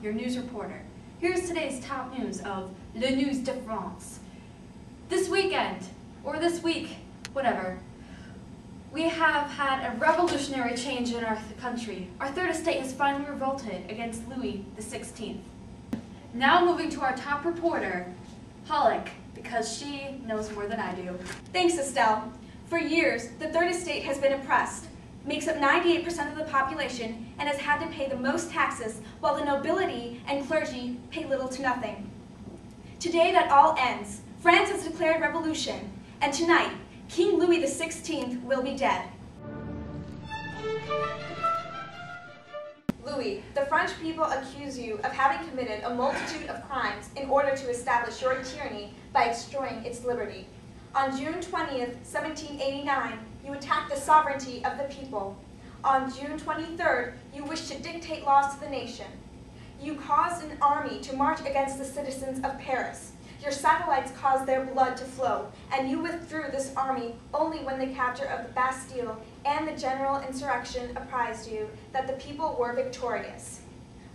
your news reporter. Here's today's top news of Le News de France. This weekend, or this week, whatever, we have had a revolutionary change in our country. Our third estate has finally revolted against Louis XVI. Now moving to our top reporter, Pollock, because she knows more than I do. Thanks, Estelle. For years, the third estate has been oppressed, makes up 98% of the population, and has had to pay the most taxes, while the nobility and clergy pay little to nothing. Today that all ends. France has declared revolution, and tonight, King Louis XVI will be dead. Louis, the French people accuse you of having committed a multitude of crimes in order to establish your tyranny by destroying its liberty. On June 20th, 1789, you attacked the sovereignty of the people. On June 23rd, you wished to dictate laws to the nation. You caused an army to march against the citizens of Paris. Your satellites caused their blood to flow, and you withdrew this army only when the capture of the Bastille and the general insurrection apprised you that the people were victorious.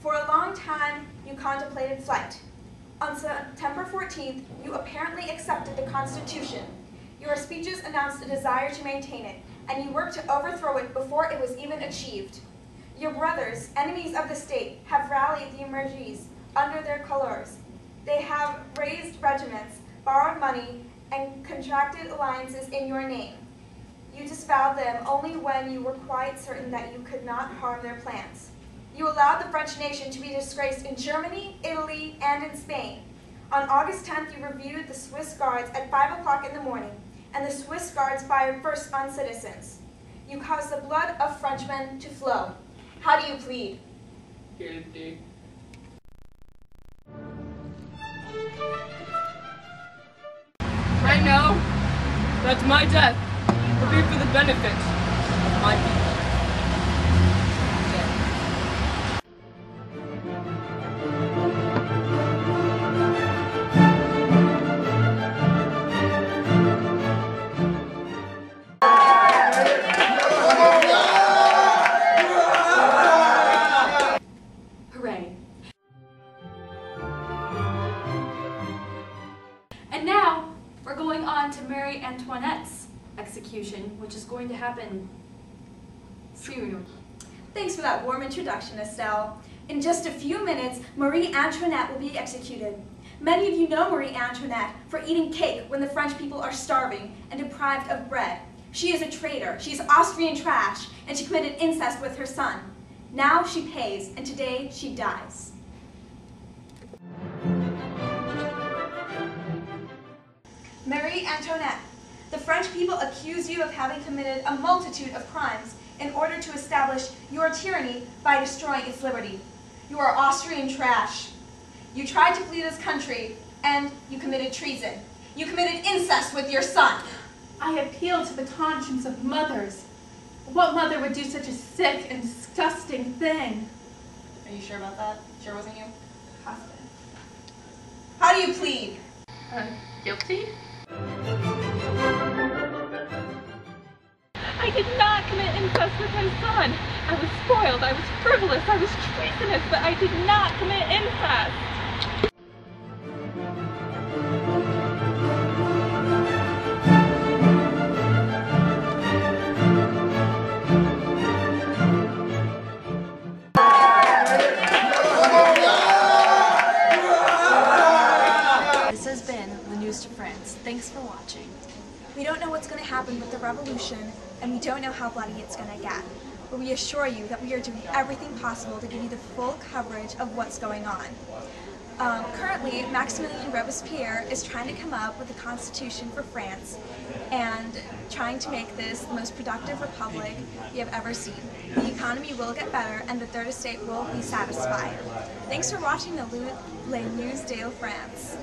For a long time, you contemplated flight. On September 14th, you apparently accepted the Constitution. Your speeches announced a desire to maintain it, and you worked to overthrow it before it was even achieved. Your brothers, enemies of the state, have rallied the emergés under their colors. They have raised regiments, borrowed money, and contracted alliances in your name. You disavowed them only when you were quite certain that you could not harm their plans. You allowed the French nation to be disgraced in Germany, Italy, and in Spain. On August 10th, you reviewed the Swiss Guards at 5 o'clock in the morning, and the Swiss Guards fired first on citizens. You caused the blood of Frenchmen to flow. How do you plead? Guilty. I know that my death will be for the benefit of my people. Hooray. And now, we're going on to Marie Antoinette's execution, which is going to happen soon. Thanks for that warm introduction, Estelle. In just a few minutes, Marie Antoinette will be executed. Many of you know Marie Antoinette for eating cake when the French people are starving and deprived of bread. She is a traitor, she's Austrian trash, and she committed incest with her son. Now she pays, and today she dies. Marie Antoinette, the French people accuse you of having committed a multitude of crimes in order to establish your tyranny by destroying its liberty. You are Austrian trash. You tried to flee this country, and you committed treason. You committed incest with your son. I appeal to the conscience of mothers. What mother would do such a sick and disgusting thing? Are you sure about that? Sure it wasn't you? Husband. How do you plead? Guilty? I did not commit incest with my son. I was spoiled, I was frivolous, I was treasonous, but I did not commit incest. This has been The News to France. Thanks for watching. We don't know what's going to happen with the revolution, and we don't know how bloody it's going to get. But we assure you that we are doing everything possible to give you the full coverage of what's going on. Currently, Maximilien Robespierre is trying to come up with a constitution for France and trying to make this the most productive republic we have ever seen. The economy will get better and the third estate will be satisfied. Thanks for watching the Le News de France.